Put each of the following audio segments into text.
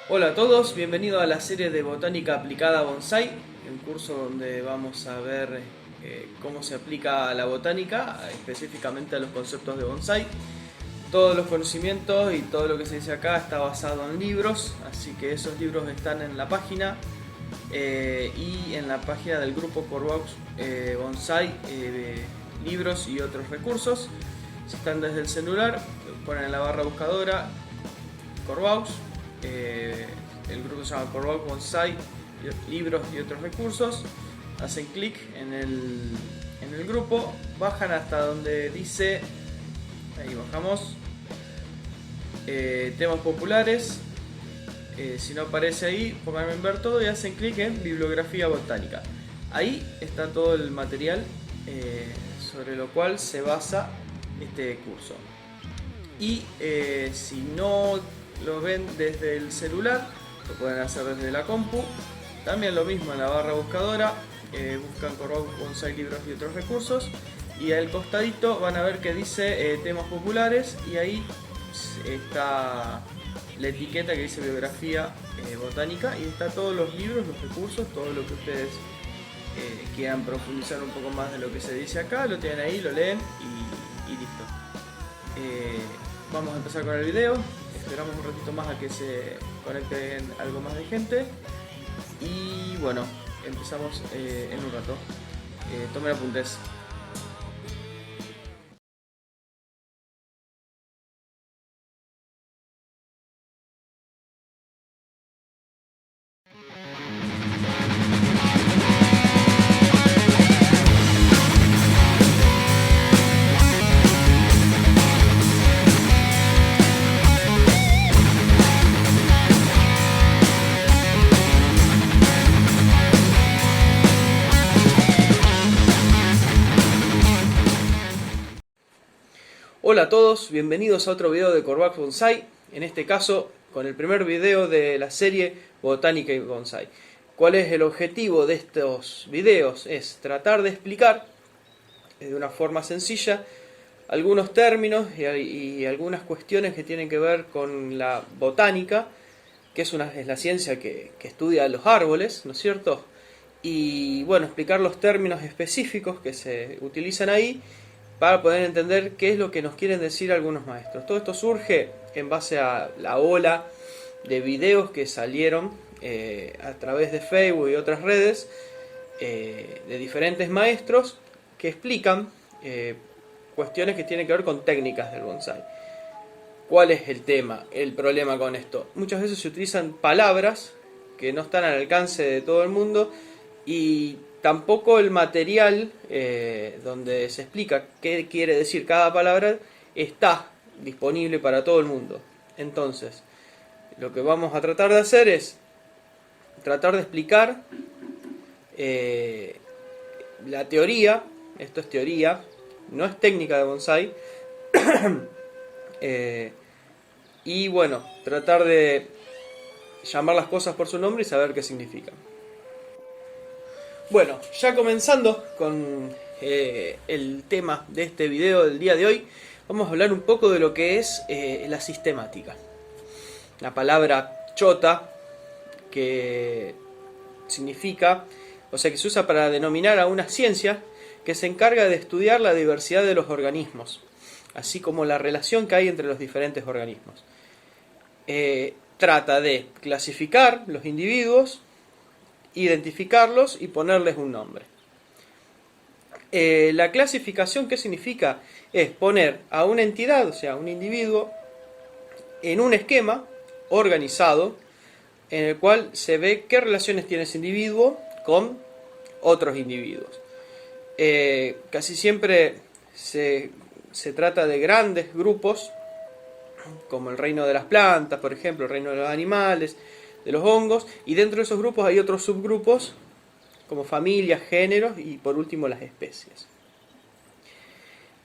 Hola a todos, bienvenidos a la serie de Botánica Aplicada a Bonsai, un curso donde vamos a ver cómo se aplica a la botánica, específicamente a los conceptos de bonsai. Todos los conocimientos y todo lo que se dice acá está basado en libros, así que esos libros están en la página y en la página del grupo Corvaux Bonsai, libros y otros recursos. Si están desde el celular, ponen en la barra buscadora Corvaux. El grupo se llama Corvaux Bonsai, libros y otros recursos. Hacen clic en el grupo, bajan hasta donde dice, ahí bajamos, temas populares. Si no aparece ahí, pongan en ver todo y hacen clic en bibliografía botánica. Ahí está todo el material sobre lo cual se basa este curso. Y si no lo ven desde el celular, lo pueden hacer desde la compu. También lo mismo en la barra buscadora, buscan Corvaux Bonsai, libros y otros recursos, y al costadito van a ver que dice temas populares, y ahí está la etiqueta que dice bibliografía botánica, y está todos los libros, los recursos, todo lo que ustedes quieran profundizar un poco más de lo que se dice acá, lo tienen ahí, lo leen y listo. Vamos a empezar con el video. Esperamos un ratito más a que se conecten algo más de gente. Y bueno, empezamos en un rato. Tomen apuntes. Hola a todos, bienvenidos a otro video de Corvaux Bonsai, en este caso con el primer video de la serie Botánica y Bonsai. ¿Cuál es el objetivo de estos videos? Es tratar de explicar de una forma sencilla algunos términos y algunas cuestiones que tienen que ver con la botánica, que es la ciencia que estudia los árboles, ¿no es cierto? Y bueno, explicar los términos específicos que se utilizan ahí para poder entender qué es lo que nos quieren decir algunos maestros. Todo esto surge en base a la ola de videos que salieron a través de Facebook y otras redes de diferentes maestros que explican cuestiones que tienen que ver con técnicas del bonsai. ¿Cuál es el tema, el problema con esto? Muchas veces se utilizan palabras que no están al alcance de todo el mundo, y tampoco el material donde se explica qué quiere decir cada palabra está disponible para todo el mundo. Entonces, lo que vamos a tratar de hacer es tratar de explicar la teoría. Esto es teoría, no es técnica de bonsai. Y bueno, tratar de llamar las cosas por su nombre y saber qué significan. Bueno, ya comenzando con el tema de este video del día de hoy, vamos a hablar un poco de lo que es la sistemática. La palabra chota, que significa, o sea, que se usa para denominar a una ciencia que se encarga de estudiar la diversidad de los organismos, así como la relación que hay entre los diferentes organismos. Trata de clasificar los individuos, identificarlos y ponerles un nombre. La clasificación, ¿qué significa? Es poner a una entidad, o sea, un individuo, en un esquema organizado en el cual se ve qué relaciones tiene ese individuo con otros individuos. Casi siempre se trata de grandes grupos, como el reino de las plantas, por ejemplo, el reino de los animales, de los hongos, y dentro de esos grupos hay otros subgrupos como familias, géneros y por último las especies.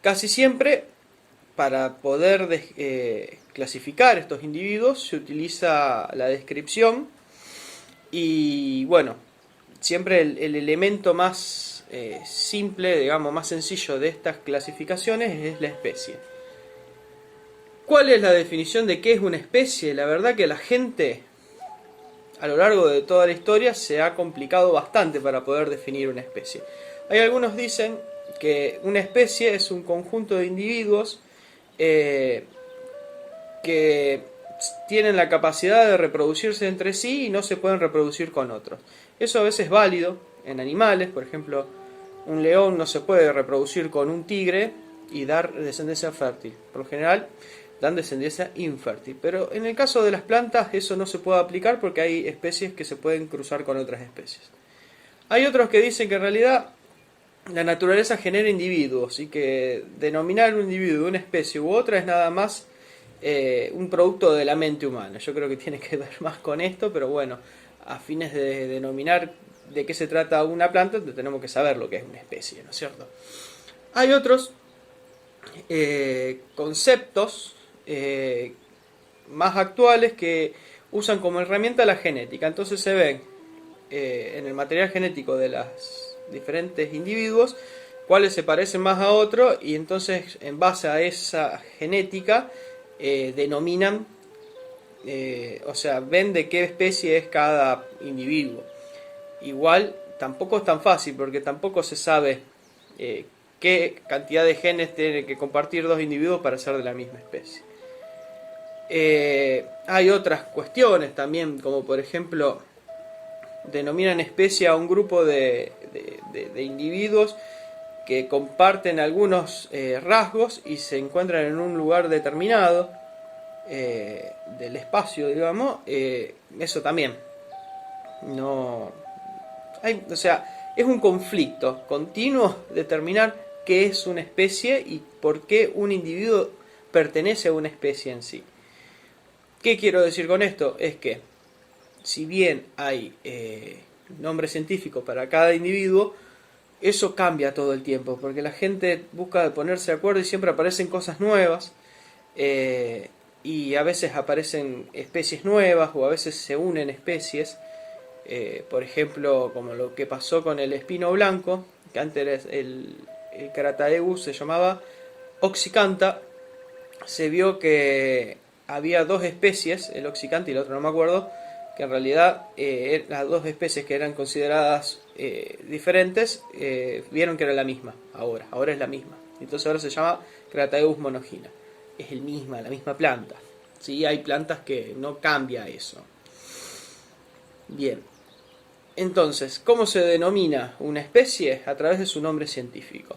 Casi siempre para poder clasificar estos individuos se utiliza la descripción, y bueno, siempre el elemento más simple, digamos, más sencillo de estas clasificaciones es la especie. ¿Cuál es la definición de qué es una especie? La verdad que la gente a lo largo de toda la historia se ha complicado bastante para poder definir una especie. Hay algunos dicen que una especie es un conjunto de individuos que tienen la capacidad de reproducirse entre sí y no se pueden reproducir con otros. Eso a veces es válido en animales, por ejemplo, un león no se puede reproducir con un tigre y dar descendencia fértil. Por lo general dan descendencia infértil. Pero en el caso de las plantas eso no se puede aplicar porque hay especies que se pueden cruzar con otras especies. Hay otros que dicen que en realidad la naturaleza genera individuos y que denominar un individuo de una especie u otra es nada más un producto de la mente humana. Yo creo que tiene que ver más con esto, pero bueno, a fines de denominar de qué se trata una planta, tenemos que saber lo que es una especie, ¿no es cierto? Hay otros conceptos más actuales que usan como herramienta la genética. Entonces se ven en el material genético de los diferentes individuos cuáles se parecen más a otros, y entonces en base a esa genética denominan, o sea, ven de qué especie es cada individuo. Igual tampoco es tan fácil porque tampoco se sabe qué cantidad de genes tienen que compartir dos individuos para ser de la misma especie. Hay otras cuestiones también, como por ejemplo denominan especie a un grupo de individuos que comparten algunos rasgos y se encuentran en un lugar determinado del espacio, digamos. Eso también no hay, o sea, es un conflicto continuo determinar qué es una especie y por qué un individuo pertenece a una especie en sí. ¿Qué quiero decir con esto? Es que si bien hay nombres científicos para cada individuo, eso cambia todo el tiempo, porque la gente busca ponerse de acuerdo y siempre aparecen cosas nuevas, y a veces aparecen especies nuevas o a veces se unen especies. Por ejemplo, como lo que pasó con el espino blanco, que antes el Carataeus se llamaba Oxycantha. Se vio que había dos especies, el Oxycantha y el otro no me acuerdo, que en realidad las dos especies que eran consideradas diferentes, vieron que era la misma, ahora es la misma. Entonces ahora se llama Carataeus monogyna. Es la misma planta. ¿Sí? Hay plantas que no cambia eso. Bien. Entonces, ¿cómo se denomina una especie? A través de su nombre científico.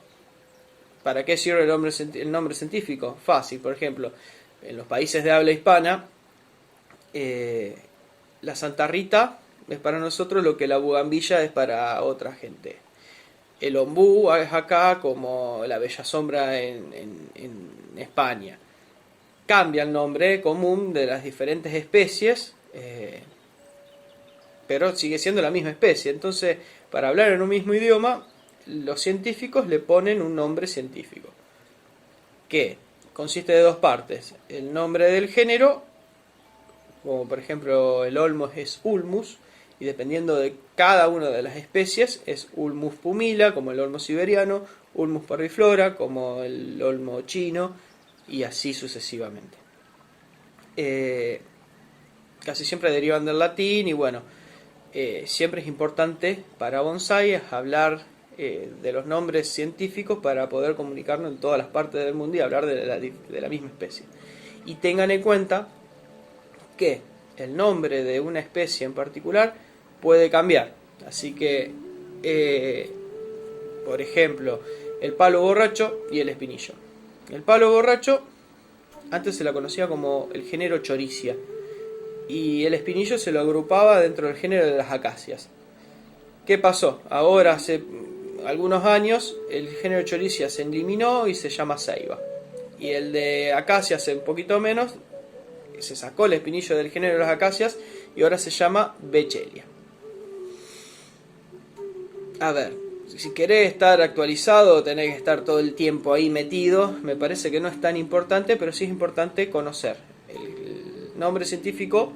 ¿Para qué sirve el nombre científico? Fácil, por ejemplo, en los países de habla hispana, la Santa Rita es para nosotros lo que la bugambilla es para otra gente. El ombú es acá como la bella sombra en España. Cambia el nombre común de las diferentes especies, pero sigue siendo la misma especie. Entonces, para hablar en un mismo idioma, los científicos le ponen un nombre científico, que consiste de dos partes: el nombre del género, como por ejemplo el olmo es Ulmus, y dependiendo de cada una de las especies es Ulmus pumila, como el olmo siberiano, Ulmus parviflora, como el olmo chino, y así sucesivamente. Casi siempre derivan del latín, y bueno, siempre es importante para bonsai hablar de los nombres científicos para poder comunicarnos en todas las partes del mundo y hablar de la misma especie. Y tengan en cuenta que el nombre de una especie en particular puede cambiar. Así que, por ejemplo, el palo borracho y el espinillo. El palo borracho antes se la conocía como el género Choricia, y el espinillo se lo agrupaba dentro del género de las acacias. ¿Qué pasó? Ahora, hace algunos años, el género Choricia se eliminó y se llama ceiba. Y el de acacia hace un poquito menos, se sacó el espinillo del género de las acacias y ahora se llama Bechelia. A ver, si querés estar actualizado, tenés que estar todo el tiempo ahí metido. Me parece que no es tan importante, pero sí es importante conocer el nombre científico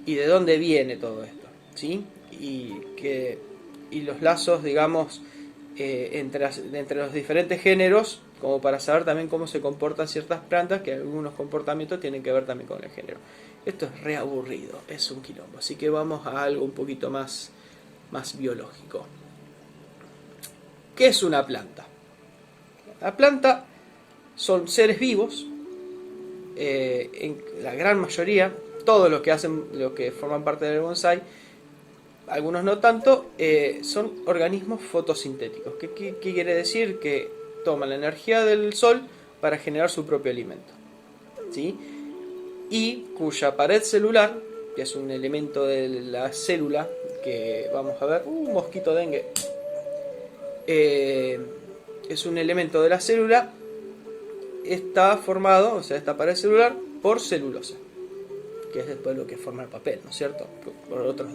y de dónde viene todo esto, ¿sí? Y los lazos, digamos, entre los diferentes géneros, como para saber también cómo se comportan ciertas plantas, que algunos comportamientos tienen que ver también con el género. Esto es re aburrido, es un quilombo. Así que vamos a algo un poquito más biológico. ¿Qué es una planta? La planta son seres vivos, en la gran mayoría, todos los que forman parte del bonsai, algunos no tanto, son organismos fotosintéticos. ¿Qué quiere decir? Que toman la energía del sol para generar su propio alimento, ¿sí? Y cuya pared celular, que es un elemento de la célula, que vamos a ver, un mosquito dengue, es un elemento de la célula, está formado, o sea, esta pared celular, por celulosa, que es después lo que forma el papel, ¿no es cierto? Por otros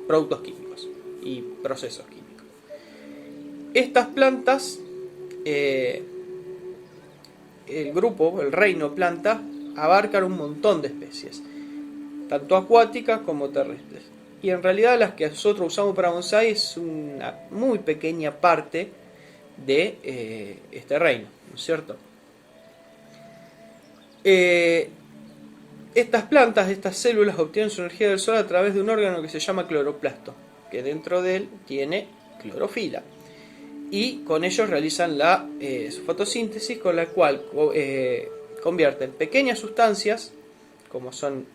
productos químicos y procesos químicos. Estas plantas, el reino planta, abarcan un montón de especies, tanto acuáticas como terrestres. Y en realidad las que nosotros usamos para bonsai es una muy pequeña parte de este reino, ¿no es cierto? Estas plantas, estas células, obtienen su energía del sol a través de un órgano que se llama cloroplasto, que dentro de él tiene clorofila. Y con ellos realizan su fotosíntesis, con la cual convierten pequeñas sustancias, como son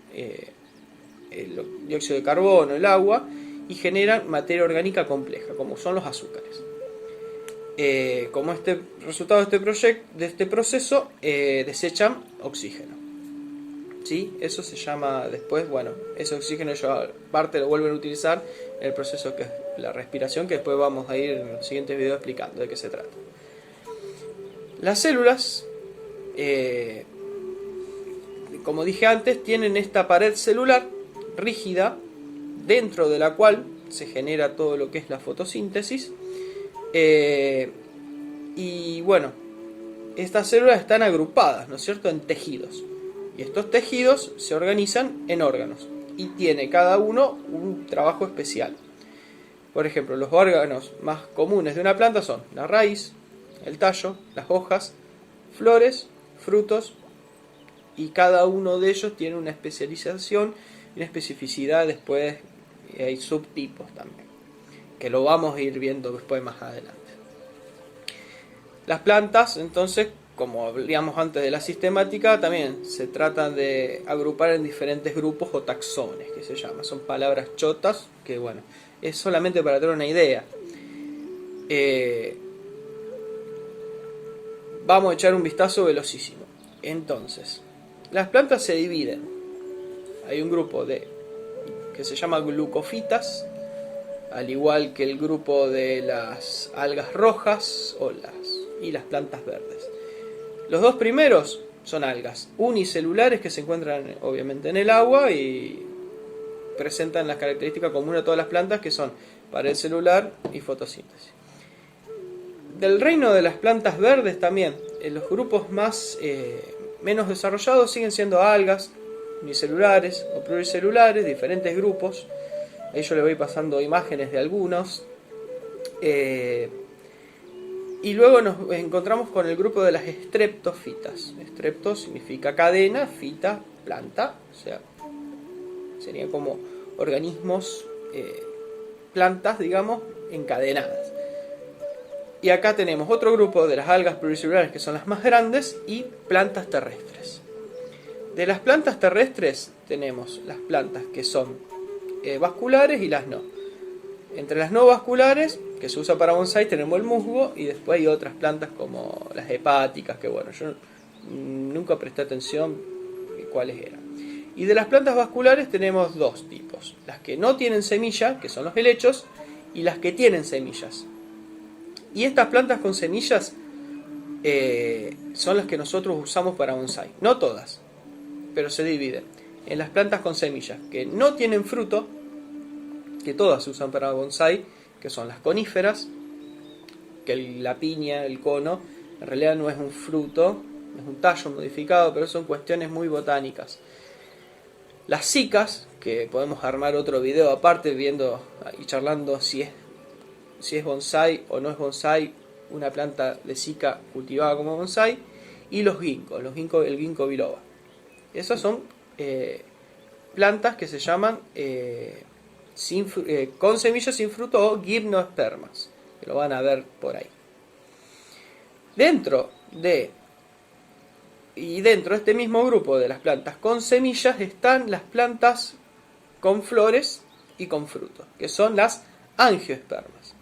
el dióxido de carbono, el agua, y generan materia orgánica compleja, como son los azúcares. Como resultado de este proceso, desechan oxígeno, ¿sí? Eso se llama después, bueno, ese oxígeno aparte lo vuelven a utilizar en el proceso que es la respiración, que después vamos a ir en los siguientes videos explicando de qué se trata. Las células, como dije antes, tienen esta pared celular rígida, dentro de la cual se genera todo lo que es la fotosíntesis. Y bueno, estas células están agrupadas, ¿no es cierto?, en tejidos. Y estos tejidos se organizan en órganos. Y tiene cada uno un trabajo especial. Por ejemplo, los órganos más comunes de una planta son la raíz, el tallo, las hojas, flores, frutos. Y cada uno de ellos tiene una especialización y una especificidad. Después hay subtipos también, que lo vamos a ir viendo después más adelante. Las plantas, entonces, como hablábamos antes de la sistemática, también se tratan de agrupar en diferentes grupos o taxones, que se llama. Son palabras chotas, que bueno, es solamente para tener una idea. Vamos a echar un vistazo velocísimo. Entonces, las plantas se dividen. Hay un grupo que se llama glucofitas, al igual que el grupo de las algas rojas y las plantas verdes. Los dos primeros son algas unicelulares que se encuentran obviamente en el agua y presentan las características comunes a todas las plantas, que son pared celular y fotosíntesis. Del reino de las plantas verdes también, los grupos menos desarrollados siguen siendo algas unicelulares o pluricelulares, diferentes grupos. Ahí yo les voy pasando imágenes de algunos. Y luego nos encontramos con el grupo de las streptofitas. Strepto significa cadena, fita, planta. O sea, serían como organismos, plantas, digamos, encadenadas. Y acá tenemos otro grupo de las algas pluricelulares, que son las más grandes, y plantas terrestres. De las plantas terrestres tenemos las plantas que son vasculares y las no. Entre las no vasculares, que se usa para bonsai, tenemos el musgo, y después hay otras plantas como las hepáticas, que bueno, yo nunca presté atención cuáles eran. Y de las plantas vasculares tenemos dos tipos: las que no tienen semilla, que son los helechos, y las que tienen semillas. Y estas plantas con semillas son las que nosotros usamos para bonsai. No todas, pero se dividen en las plantas con semillas que no tienen fruto, que todas se usan para bonsai, que son las coníferas, que la piña, el cono, en realidad no es un fruto, es un tallo modificado, pero son cuestiones muy botánicas. Las cicas, que podemos armar otro video aparte viendo y charlando si es bonsai o no es bonsai una planta de cica cultivada como bonsai. Y los ginkgos, el ginkgo biloba. Esas son plantas que se llaman con semillas sin fruto o gimnospermas, que lo van a ver por ahí. Dentro de este mismo grupo de las plantas con semillas están las plantas con flores y con frutos, que son las angiospermas,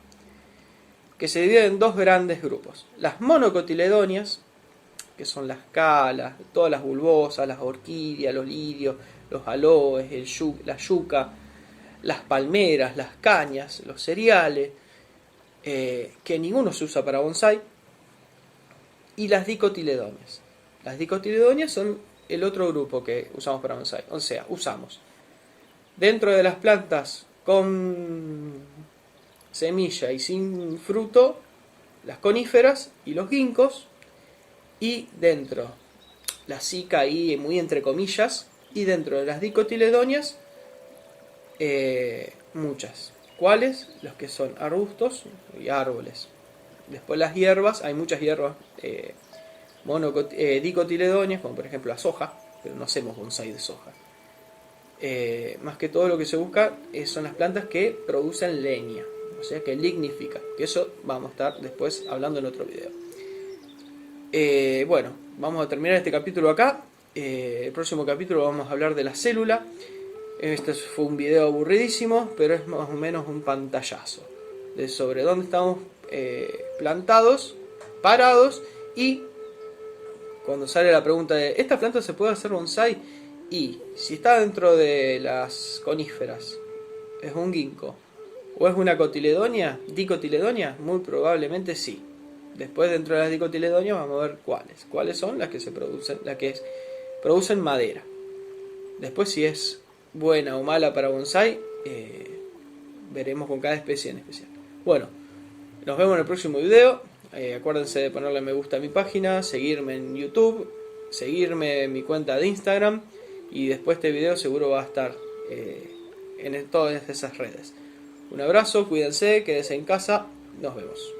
que se dividen en dos grandes grupos: las monocotiledonias, que son las calas, todas las bulbosas, las orquídeas, los lirios, los aloes, la yuca, las palmeras, las cañas, los cereales, que ninguno se usa para bonsái, y las dicotiledonias. Las dicotiledonias son el otro grupo que usamos para bonsái. O sea, usamos dentro de las plantas con semilla y sin fruto, las coníferas y los ginkgos, y dentro, la sica ahí muy entre comillas, y dentro de las dicotiledonias, muchas. ¿Cuáles? Los que son arbustos y árboles. Después las hierbas, hay muchas hierbas dicotiledonias, como por ejemplo la soja, pero no hacemos bonsái de soja. Más que todo lo que se busca son las plantas que producen leña, o sea que lignifican, que eso vamos a estar después hablando en otro video. Bueno, vamos a terminar este capítulo acá. El próximo capítulo vamos a hablar de la célula. Este fue un video aburridísimo, pero es más o menos un pantallazo de sobre dónde estamos plantados, parados, y cuando sale la pregunta de ¿esta planta se puede hacer bonsái? Y si está dentro de las coníferas, ¿es un ginkgo o es una dicotiledonia? Muy probablemente sí. Después, dentro de las dicotiledonias vamos a ver cuáles son las que producen madera. Después, si es buena o mala para bonsái, veremos con cada especie en especial. Bueno, nos vemos en el próximo video. Acuérdense de ponerle me gusta a mi página, seguirme en YouTube, seguirme en mi cuenta de Instagram, y después este video seguro va a estar en todas esas redes. Un abrazo, cuídense, quédense en casa, nos vemos.